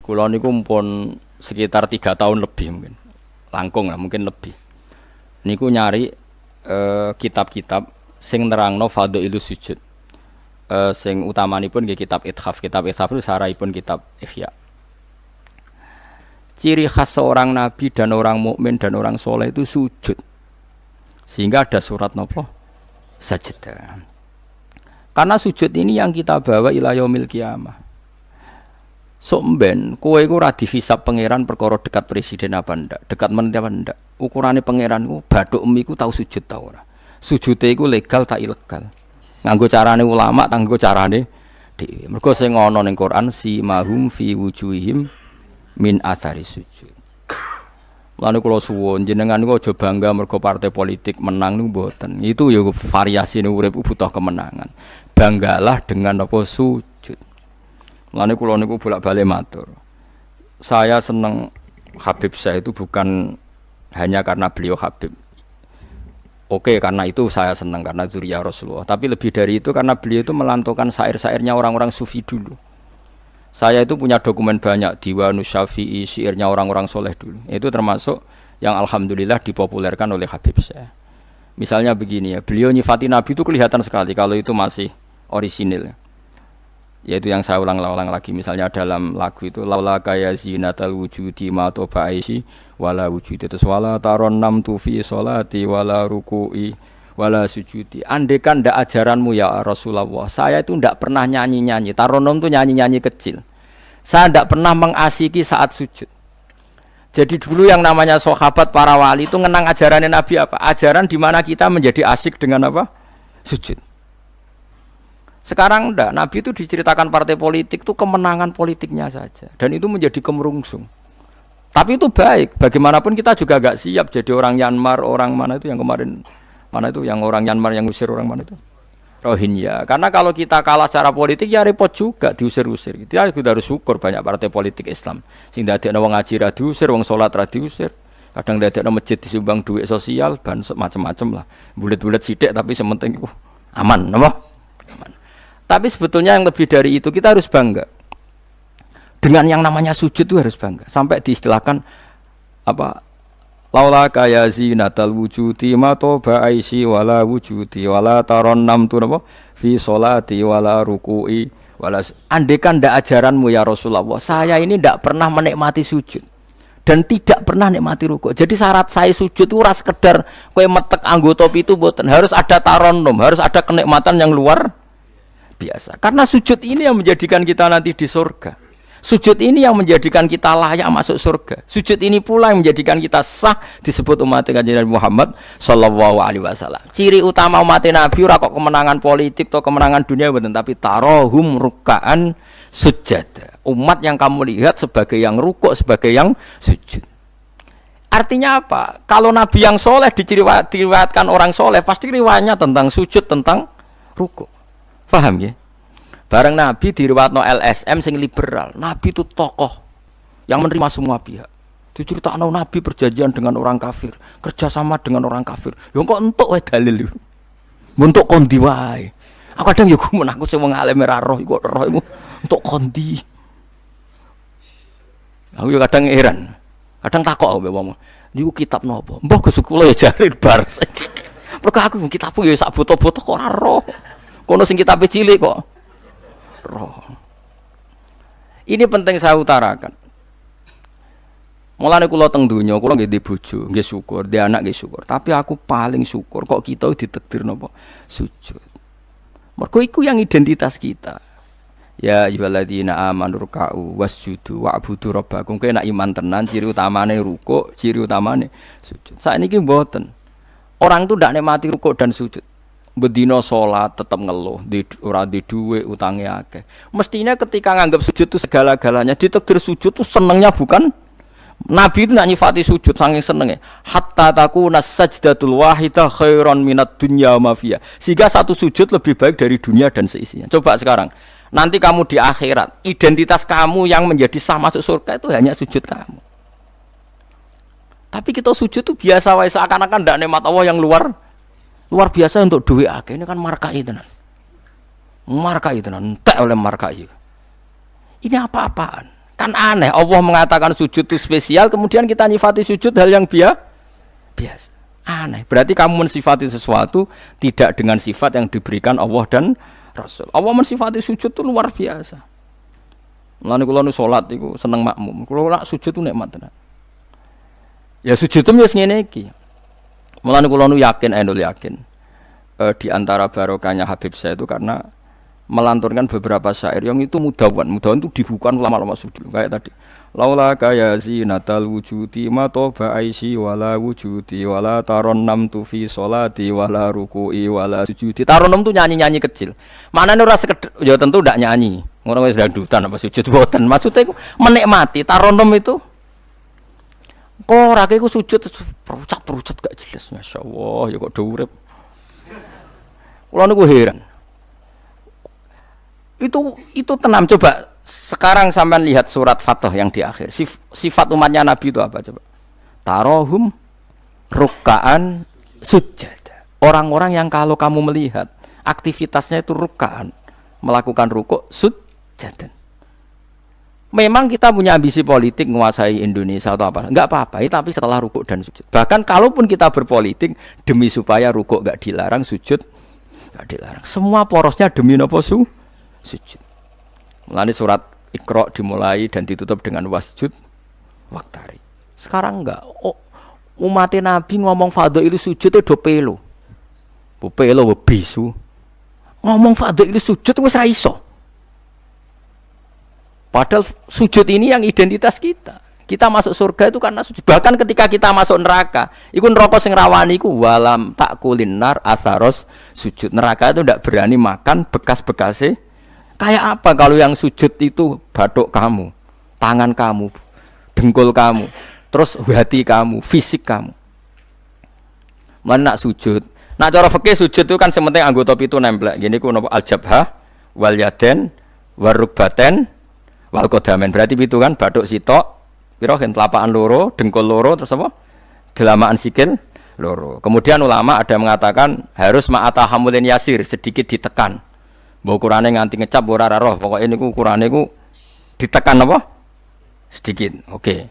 Kula niku pun sekitar 3 tahun lebih mungkin. Langkung lah mungkin lebih. Niku nyari kitab-kitab sing nerangno fadhailus sujud. Sing utamanipun nggih kitab Ithaf. Kitab Ithaf itu sarahipun kitab Ihya. Ciri khas seorang nabi dan orang mukmin dan orang soleh itu sujud. Sehingga ada surat napa? Sajdah. Karena sujud ini yang kita bawa ila yaumil qiyamah. Sok mben kowe iku ora dihisab pangeran perkara dekat presiden apa ndak, dekat menteri apa ndak. Ukurane pangeran ku bathuk emi ku tau sujud ta ora. Sujude iku legal tak ilegal. Nganggo carane ulama, nganggo carane dhewe. Mergo sing ana ning Quran si mahum fi wujuhihim min athari sujud. Lan kula suwun jenengan niku aja bangga mergo partai politik menang niku mboten. Itu ya variasine urip butuh kemenangan. Banggalah dengan apa sujud. Mulane kula niku bolak-balik matur. Saya seneng Habib saya itu bukan hanya karena beliau Habib. Oke, karena itu saya senang karena zuriyah Rasulullah. Tapi lebih dari itu karena beliau itu melantungkan syair-syairnya orang-orang sufi dulu. Saya itu punya dokumen banyak Diwanus Syafi'i, syairnya orang-orang soleh dulu. Itu termasuk yang alhamdulillah dipopulerkan oleh Habib saya. Misalnya begini ya, beliau nyifati Nabi itu kelihatan sekali kalau itu masih orisinil. Yaitu yang saya ulang-ulang lagi, misalnya dalam lagu itu laula kaya zinatal wujudi ma toba aisi wala wujudi terus wala taron nam tufi sholati wala ruku'i wala sujudi. Andekan ndak ajaranmu ya Rasulullah, saya itu ndak pernah nyanyi-nyanyi. Taronom itu nyanyi-nyanyi kecil. Saya ndak pernah mengasiki saat sujud. Jadi dulu yang namanya sahabat para wali itu ngenang ajaran Nabi apa? Ajaran di mana kita menjadi asyik dengan apa? Sujud. Sekarang enggak, Nabi itu diceritakan partai politik itu kemenangan politiknya saja. Dan itu menjadi kemerungsung. Tapi itu baik, bagaimanapun kita juga agak siap jadi orang Myanmar, orang mana itu yang kemarin, mana itu yang orang Myanmar yang usir orang mana itu? Rohingya. Karena kalau kita kalah secara politik ya repot juga, diusir-usir. Kita harus syukur banyak partai politik Islam. Sing dadekno wong ngaji ra diusir, wong salat ra diusir. Kadang dadekno masjid disumbang duit sosial, ban macam-macam lah. Bulet-bulet sithik tapi sementing iku aman, napa? Aman. Tapi sebetulnya yang lebih dari itu kita harus bangga dengan yang namanya sujud itu harus bangga sampai diistilahkan apa laula kaya zinatal wujudi ma toba aisi wala wujudi wala taron nam tu napa fi sholati wala ruku'i wala andekan ndak ajaranmu ya Rasulullah saya ini ndak pernah menikmati sujud dan tidak pernah nikmati rukuk. Jadi syarat saya sujud itu ora sekedar kowe metek anggota pitu mboten, harus ada taronum, harus ada kenikmatan yang luar biasa. Karena sujud ini yang menjadikan kita nanti di surga. Sujud ini yang menjadikan kita layak masuk surga. Sujud ini pula yang menjadikan kita sah disebut umat Nabi Muhammad sallallahu alaihi wasallam. Ciri utama umat Nabi ora kok kemenangan politik atau kemenangan dunia betul, tapi tarohum ruk'an sujud. Umat yang kamu lihat sebagai yang rukuk, sebagai yang sujud. Artinya apa? Kalau Nabi yang soleh diriwayatkan orang soleh, pasti riwayatnya tentang sujud, tentang rukuk. Paham ya? Bareng Nabi diriwayatno LSM sing liberal. Nabi itu tokoh yang menerima semua pihak. Diceritakan Nabi perjanjian dengan orang kafir, kerjasama dengan orang kafir. Ya kok entuk wae dalil. Untuk kondi wae. Aku kadang ya gumun aku sing wong alim ora roh iku roh iku untuk kondi. Aku ya kadang heran. Kadang takok mbek wong. Niku kitab napa? Mbah Gus kula ya jare bar. Mergo aku kitabku ya sak foto-foto kok ora roh. Kono sing kitabe cilik kok. Roh. Ini penting saya utarakan. Mulane kula teng donya, kula nggih di bojo, nggih syukur, di anak nggih syukur. Tapi aku paling syukur kok kita ditakdir napa? Sujud. Mergo iku yang identitas kita. Ya ayyuhalladzina amanu ruk'u wasjudu wa'budu rabbakum. Kowe nek iman tenan ciri utamane rukuk, ciri utamane sujud. Saiki mboten. Orang itu ndak nikmati rukuk dan sujud. Bedino sholat tetap ngeluh, ora di duwe utangnya akeh. Mestinya ketika nganggap sujud itu segala-galanya, ditakdir sujud itu senengnya bukan Nabi itu nak nyifati sujud saking senengnya. Hatta takuna sajdatul wahidah khairan minad dunya ma fiha. Sehingga satu sujud lebih baik dari dunia dan seisinya. Coba sekarang, nanti kamu di akhirat, identitas kamu yang menjadi sah masuk surga itu hanya sujud kamu. Tapi kita sujud itu biasa wae seakan-akan ndak nikmat Allah yang luar biasa untuk duit akeh. Ini kan markai tenan. Markai tenan, entek oleh markai. Ini apa-apaan. Kan aneh, Allah mengatakan sujud itu spesial, kemudian kita nyifati sujud hal yang biasa. Aneh. Berarti kamu mensifati sesuatu tidak dengan sifat yang diberikan Allah dan Rasul. Allah mensifati sujud itu luar biasa. Mulane kula nu salat iku seneng makmum. Kula nak sujud itu nikmat tenan. Ya sujud itu wis ngene iki. Mulane kula nu yakin, di antara barokahnya Habib saya itu karena melanturkan beberapa syair yang itu mudawan itu dibukukan ulama-ulama sudi kayak tadi laula kaya zinatal wujudi ma toba aisi wala wujudi wala taronnam tu fi sholati wala ruku'i wala sujudi. Taronnom tuh nyanyi-nyanyi kecil, maknane ora sekedar ya tentu ndak nyanyi ngono wis dangdutan apa sujud boten, maksudnya iku menikmati. Taronnom itu kok ora iku sujud perucat gak jelas, masyaallah ya kok do urip. Kula niku heran. Itu tenang. Coba sekarang sampean lihat surat Fathah yang di akhir. Sifat umatnya Nabi itu apa coba? Tarohum rukkaan sujud. Orang-orang yang kalau kamu melihat aktivitasnya itu rukkaan, melakukan rukuk sujud. Memang kita punya ambisi politik menguasai Indonesia atau apa? Enggak apa-apa, tapi setelah rukuk dan sujud. Bahkan kalaupun kita berpolitik demi supaya rukuk enggak dilarang, sujud enggak dilarang. Semua porosnya demi napa sujud. Mulane surat Iqra dimulai dan ditutup dengan wasjud waktari. Sekarang enggak. Umat Nabi ngomong fadhail sujud itu do pelo. Bu pelo bisu. Ngomong fadhail sujud wis ra iso. Padahal sujud ini yang identitas kita. Kita masuk surga itu karena sujud. Bahkan ketika kita masuk neraka, iku neraka sing rawani iku walam takulin nar atharos sujud. Neraka itu ndak berani makan bekas-bekasnya. Kayak apa kalau yang sujud itu bathuk kamu, tangan kamu, dengkul kamu, terus hati kamu, fisik kamu. Mana nak sujud? Nak cara fikih sujud itu kan sementing anggota pitu nempel. Gini ku napa al-jabhah wal yaden warukbaten wal qadamen. Berarti pitu kan bathuk sitok, pira gen telapakan loro, dengkul loro, terus apa? Delamaan sikil loro. Kemudian ulama ada mengatakan harus ma'ata hamulin yasir, sedikit ditekan. Mbok ukurane nganti ngecap ora roh, pokoke niku ukurane ku ditekan apa? Sedikit. Oke.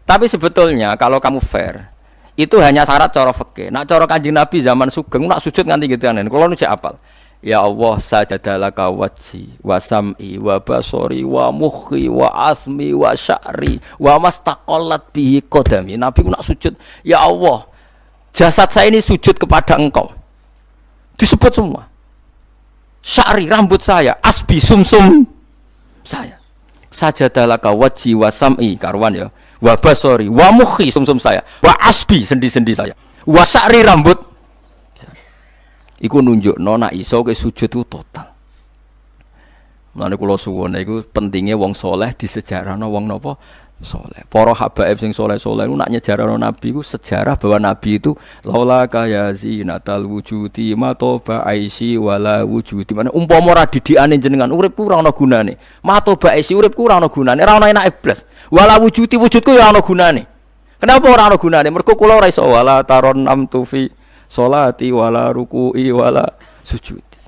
Tapi sebetulnya kalau kamu fair, itu hanya syarat cara fikih. Nak cara Kanjeng Nabi zaman sugeng nak sujud nganti gituan. Kulo nu cek apal. Ya Allah sajadalaka wajhi wa sam'i wa basori wa mukhi wa asmi wa sya'ri wa mastaqallat bihi qadami. Nabi ku nak sujud, ya Allah, jasad saya ini sujud kepada Engkau. Disebut semua. Sya'ri rambut saya, asbi sumsum saya. Sajadalaka wajhi wa sam'i karwan ya. Wa basori wa mukhi sumsum saya. Wa asbi sendi-sendi saya. Wa sya'ri rambut. Iku nunjukno nek iso ke sujud itu total. Mulane kula suwun iku pentingnya wong saleh disejarahno wong napa saleh. Para habaib sing saleh-saleh ku nak nyejarahno Nabi ku sejarah bahwa Nabi itu laula kaya zinatal wujudi ma toba aisi wala wujudi. Mane umpama ora didikane jenengan uripku ora ana gunane. Ma toba aisi uripku ora ana gunane, ora ana enake blas. Wala wujudi wujudku ya ana gunane. Kenapa ora ana gunane? Mergo kula ora iso wala taron amtu fi sholati wala ruku'i wala sujudi.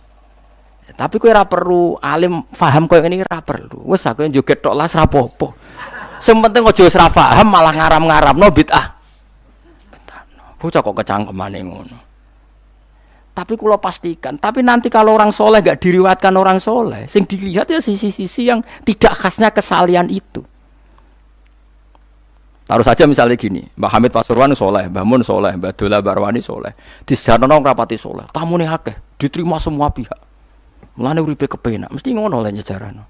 Ya, tapi kowe ora perlu alim paham koyo ngene ora perlu. Wis aku joget tok las ra apa-apa. Sing penting aja wis ra paham malah ngaram-ngaramno bid'ah. Bocah kok kecangkemane ngono. Tapi kula pastikan, tapi nanti kalau orang soleh enggak diriwayatkan orang soleh, sing dilihat ya sisi-sisi yang tidak khasnya kesalian itu. Taruh saja misalnya gini, Mbah Hamid Pasuruan soleh, Mbah Mun soleh, Mbah Dola Barwani soleh, di sejarah rapati soleh, tamu nih akeh, diterima semua pihak. Mulane uripe kepenak, mesti ngono lah nyejarahno.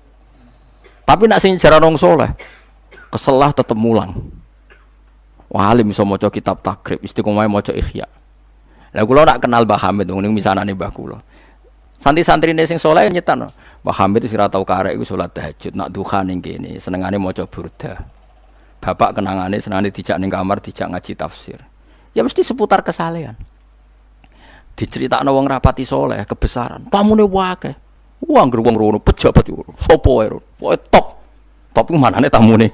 Tapi nak sing nyejarah nong soleh, keselah tetep mulang. Wah, alim iso maca kitab takrib, istiqomah maca ihya. Lah kula nak kenal Mbah Hamid, ning misanane mbah kula. Santri-santrine sing soleh nyetan, Mbah Hamid wis ora tau karek iku salat tahajud, nak duha ning kene, senengane maca burdah. Bapak kenangane senane dijak ning kamar dijak ngaji tafsir. Ya mesti seputar kesalehan. Diceritakno wong rapati soleh kebesaran. Tamune wae. Wong wong rono pejabat yo. Sopo wae rono. Pokoke top. Top ku manane tamune.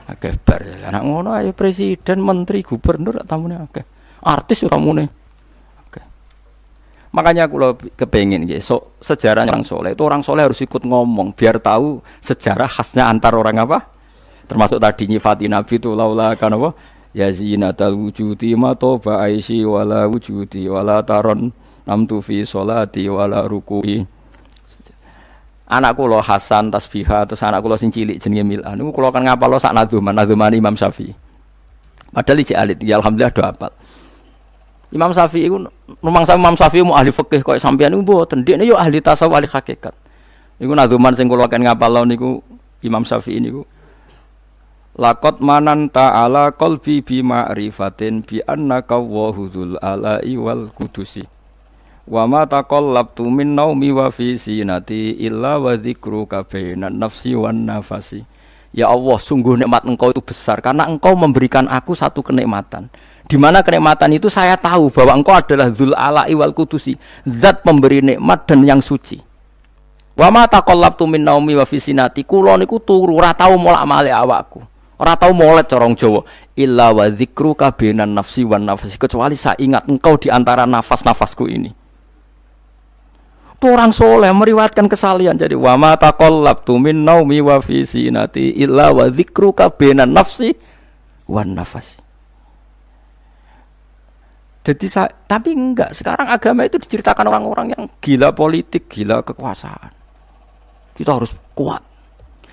Akeh bar. Lah ngono ae presiden, menteri, gubernur tamune akeh. Artis yo tamune. Akeh. Makanya kalau kepengin sejarah orang soleh itu orang soleh harus ikut ngomong biar tahu sejarah khasnya antar orang apa. Termasuk tadi nyifati Nabi itu laula kan apa? Ya zinatal wujudi ma toba aisi wala wujudi wala taron namtu fi sholati wala ruku'i. Anak kula Hasan tasbihah terus anak kula sing cilik jenenge Milan niku kula kan ngapal sak nadzuman Imam Syafi'i. Padahal iki alit ya alhamdulillah do hafal. Imam Syafi'i iku rumangsa Imam Syafi'i mu ahli fikih kok sampeyan niku mboten ndekne yo ahli tasawuf ahli hakikat. Niku nadzuman sing kula kan ngapal niku Imam Syafi'i niku laqad manan ta'ala qalbi bi ma'rifatin bi annaka wahudul ala'i wal qudusi wa ma taqallabtu min naumi wa fi sinati illa wa dzikruka bainan nafsi wan nafasi. Ya Allah, sungguh nikmat Engkau itu besar karena Engkau memberikan aku satu kenikmatan. Di mana kenikmatan itu saya tahu bahwa Engkau adalah Dzul Ala'i wal Qudusi, zat pemberi nikmat dan yang suci. Wa ma taqallabtu min naumi wa fi sinati, kula niku turu ora tau molak-malik awakku. Ora tau molet corong Jawa. Illa wa dzikruka bainan nafsi wan nafasi, kecuali saya ingat Engkau di antara nafas-nafasku ini. Orang soleh meriwayatkan kesalian jadi wa ma taqallabtu min naumi wa fi sinati illa wa dzikruka bainan nafsi wan nafasi. Jadi tapi enggak, sekarang agama itu diceritakan orang-orang yang gila politik, gila kekuasaan. Kita harus kuat.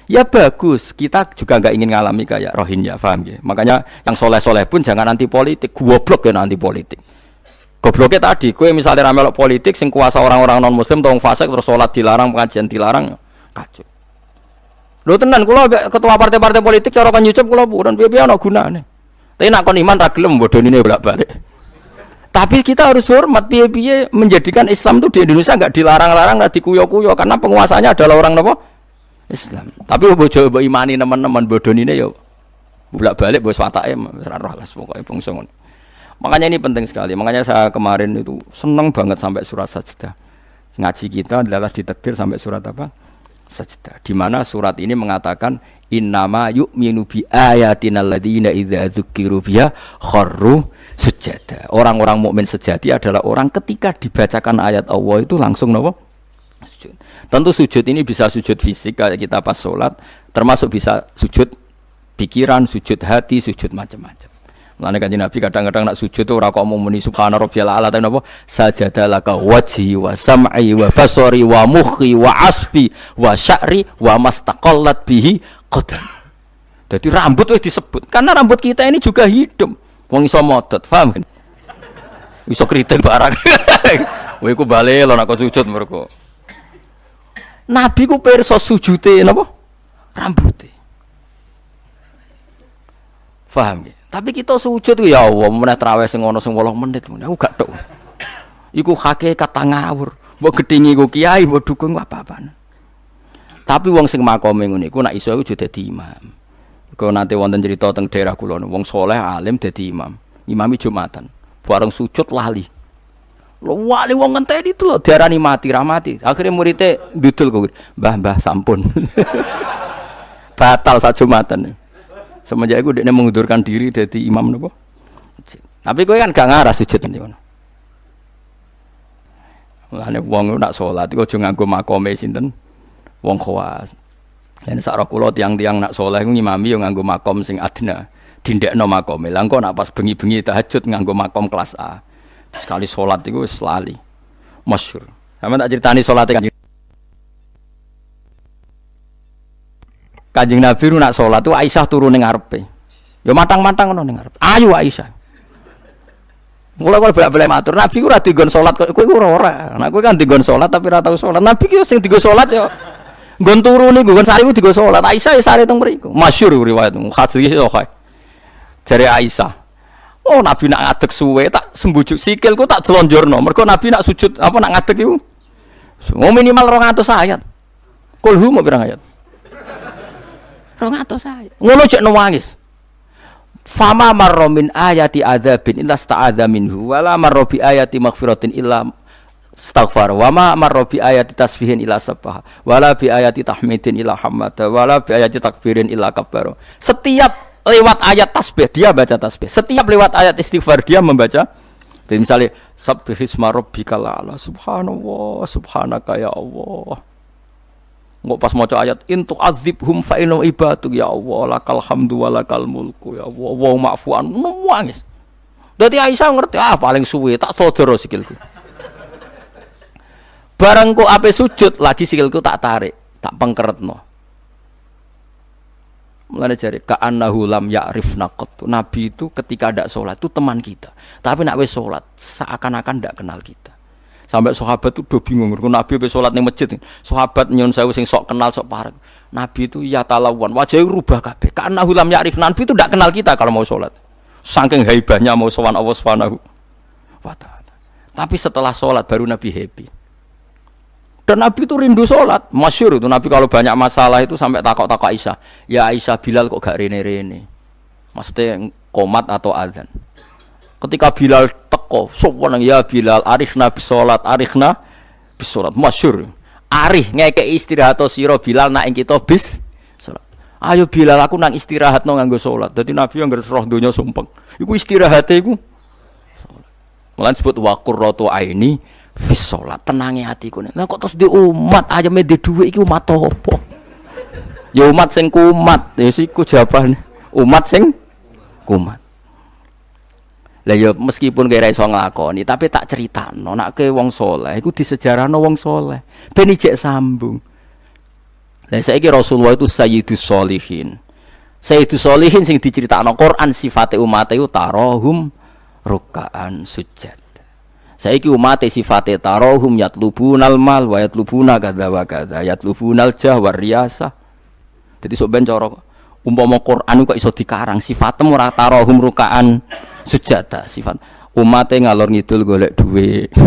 Ya bagus, kita juga enggak ingin ngalami kayak Rohingya, paham ya? Makanya yang soleh-soleh pun jangan anti politik, goblok ya anti politik. Gobloknya tadi, kowe misalnya ramelok politik sing kuasa orang-orang non muslim tong fasik terus salat dilarang, pengajian dilarang, kacau. Lho tenan kula ketua partai-partai politik cara kan nyucup kula bukan piye-piye ana gunane. Tapi nek kon iman ra gelem bodonine bolak-balik. Tapi kita harus hormat piye-piye menjadikan Islam itu di Indonesia enggak dilarang-larang, enggak dikuyo-kuyo karena penguasanya adalah orang napa? Islam. Tapi bojo mbok imani teman-teman bodonine ya bolak-balik wis watake ora roh las pokoke bangsa ngono. Makanya ini penting sekali. Makanya saya kemarin itu senang banget sampai surat Sajdah. Ngaji kita adalah ditakdir sampai surat apa? Sajdah. Di mana surat ini mengatakan innama yu'minu bi ayatina alladziina idza dzukiru biha kharru sujada. Orang-orang mukmin sejati adalah orang ketika dibacakan ayat Allah itu langsung napa? Sujud. Tentu sujud ini bisa sujud fisik kayak kita pas salat, termasuk bisa sujud pikiran, sujud hati, sujud macam-macam. Mulane Kanjeng Nabi kadang-kadang nak sujud tuh ora kok muni subhana rabbiyal a'la tapi napa sajadalaka wajhi wa sam'i wa basari wa mukhi wa asbi wa sya'ri wa mastaqallat bihi qadam. Jadi rambut wis disebut karena rambut kita ini juga hidup. Wong iso modot, paham kan? Iso kriting barang. Kowe iku bali lho nek sujud mergo. Nabi ku pirsa sujude napa? Rambuté. Paham ya? Tapi kita sujud ya Allah, meneh traweh sing ana sing 8 menit, aku gak tok. Iku hakikat ngawur. Mbok gedhingi ku kiai, mbok dukung apa-apaan. Tapi wong sing makome ngono iku nek iso iku dadi imam. Kok nate wonten cerita teng daerah kula wong saleh alim dadi imam. Imami Jumatan. Bareng sujud lali. Lho wali wong ngenteni itu lho diarani mati ra mati. Akhire muridé ndudul kok. Mbah sampun. Batal sak Jumatan. Semenjak itu dia mengundurkan diri dari imam nopo. Tapi kowe kan gak ngarah sujud ngono. Mulane wong nak salat iku aja nganggo makome sinten? Wong khawas. Yen sak kula tiang-tiang nak saleh iku ngimami yo nganggo makom sing adna. Dindekno makome. Lah engko nak pas bengi-bengi tahajud nganggo makom kelas A. Sekali salat iku wis lali. Masyhur. Sampe tak critani salate kan Kanjeng Nabi nak sholat tu Aisyah turun ning ngarepe. Ya matang-matang ngono ning ngarepe. Ayo Aisyah. Mula-mula bolak-balik matur, Nabi ku ora digon salat kowe iku ora. Nek kowe kan digon salat tapi ora tau salat. Nabi ki sing digo salat ya nggon turu niku nggon sari ku digo salat. Aisyah ya sare teng mriku. Masyhur riwayat hadis yo kae. Jare Aisyah. Oh Nabi nak ngadeg suwe tak sembujuk sikilku tak delonjorno. Mergo Nabi nak sujud apa nak ngadeg iku. Oh minimal 200 ayat. Kulhu mau pirang ayat? 200 ayat. Ngono cek nangis. Fama marra min ayati adzabin illa sta'adza minhu wala marra bi ayati maghfiratin illa istaghfar wa ma marra bi ayati tasbihin illa sabbaha wala bi ayati tahmidin illa hamada wala bi ayati takbirin illa kabbara. Setiap lewat ayat tasbih dia baca tasbih. Setiap lewat ayat istighfar dia membaca Jadi misalnya Subbihisma rabbikal a'la, subhanallah, subhanaka ya Allah. Enggak pas maca ayat intu azibhum fa inna ibaduk ya Allah lakal hamdu wa lakal mulku ya Allah wa ma'fuan nangis. Dadi Aisyah ngerti paling suwe tak sodoro sikilku. Barang kok ape sujud lagi sikilku tak tarik, tak pengkeretno. Mulane jare ka'annahu lam ya'rifna qat. Nabi itu ketika ndak salat itu teman kita. Tapi nek wis salat seakan-akan ndak kenal kita. Sampai sahabat itu udah bingung. Nabi wis salat ning masjid. Sahabat nyun sewu sing sok kenal sok parek. Nabi itu ya talawan, wajahnya rubah kabeh. Ka'annahu lam ya'rifna. Nabi itu ndak kenal kita kalau mau salat. Saking haibahnya mau sowan Allah Subhanahu wa taala. Tapi setelah salat baru Nabi happy. Dan Nabi itu rindu sholat, masyhur itu Nabi kalau banyak masalah itu sampai takok-takok Aisyah. Ya Aisyah, Bilal kok gak rene-rene? Maksudnya qomat atau adzan. Ketika Bilal teko, sopan ya Bilal, arifna bis sholat, arifna bis sholat, masyhur. Arif ngekek istirahat sira Bilal nak ing kita bis sholat. Ayo Bilal aku nang istirahat no nganggo sholat. Dadi Nabi yang roh donya sumpeng. Iku istirahate iku. Mulane disebut wa qurratu aini fis sholat, tenangi hatiku. Nah kok terus di umat aja di duit iki umat apa? Ya umat sing kumat, ya siku jawabane. Umat sing kumat. Lah ya meskipun kira iso nglakoni, tapi tak critakno nek ke wong saleh iku disejarahno wong saleh. Ben ijek sambung. Lah saiki Rasulullah itu sayyidus sholihin. Sayyidus sholihin sing diceritakno Quran sifate umat iku tarahum ruk'an sujud. Saiki umat sifate tarahum yatlubunal mal wa yatlubuna kadza wa kadza yatlubunal jah wa riyasa. Dadi sok ben cara umpama Quran kok iso dikarang sifatem ora tarahum rukaan sujada sifat umate ngalor ngidul golek dhuwit.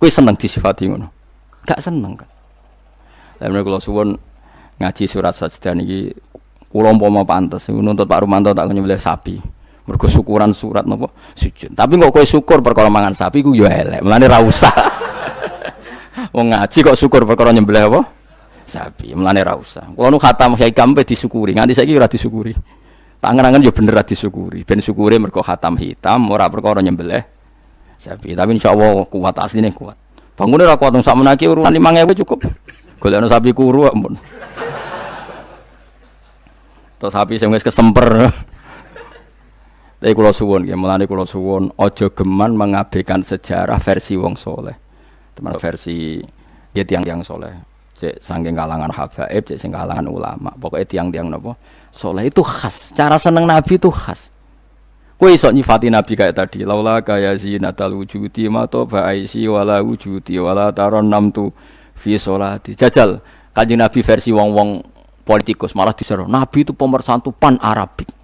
Kowe seneng disifati ngono? Gak seneng kan. Lah menawa kula suwun ngaji surat sajdah niki kula umpama pantes nuntut Pak Rumanto tak nyembelih sapi. Mergo syukuran surat napa sujud. Tapi kok kowe syukur perkara mangan sapi ku yo elek. Mulane ra usah. Wong ngaji kok syukur perkara nyembelih apa? Sapi. Mulane ra usah. Kulo nu khatam Kyai Kampe disyukuri. Nganti saiki ora disyukuri. Tangan-tangan yo bener ra disyukuri. Ben syukure mergo khatam hitam ora perkara nyembelih sapi. Tapi insyaallah kuat asline kuat. Bangune ra kuat sak menaki urutan 5.000 cukup. Golekno sapi kuru ampun. Terus sapi sing wis kesemper. Tapi kula suwun nggih, mulane kula suwun aja geman mengabaikan sejarah versi wong saleh. Teman versi ya tiyang-tiyang saleh. Cek saking kalangan habaib, cek sing kalangan ulama. Pokoke tiyang-tiyang napa? Saleh itu khas. Cara seneng Nabi itu khas. Kowe iso nyifati Nabi kayak tadi, laula kaya zinatal wujudi ma toba aisi wala wujudi wala taron namtu fi sholati. Jajal Kanjeng Nabi versi wong-wong politikus malah diseru. Nabi itu pemersatu pan Arabik.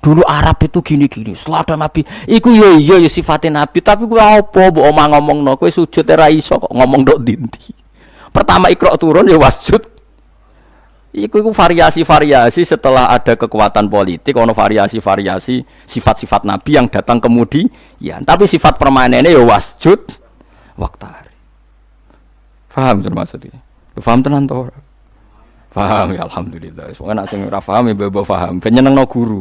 Dulu Arab itu gini-gini, selada Nabi, iku ya sifatnya Nabi, tapi gue apa, bu omah ngomong no, gue sujud era iso kok ngomong dok dinti. Pertama Iqra turun ya wasjud, iku variasi-variasi setelah ada kekuatan politik, ono variasi-variasi sifat-sifat Nabi yang datang kemudian, tapi sifat permanennya ya wasjud, waktari. Paham maksudnya? Paham tenan toh? Paham ya alhamdulillah. Soalnya nak sing ora paham ya bebo paham, ben nyenengno guru.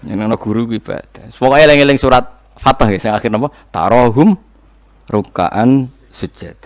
Nyenengno guru ku ibadah. Pokoke eling-eling surat Fatah sing akhir napa? Tarahum rukaan sujud.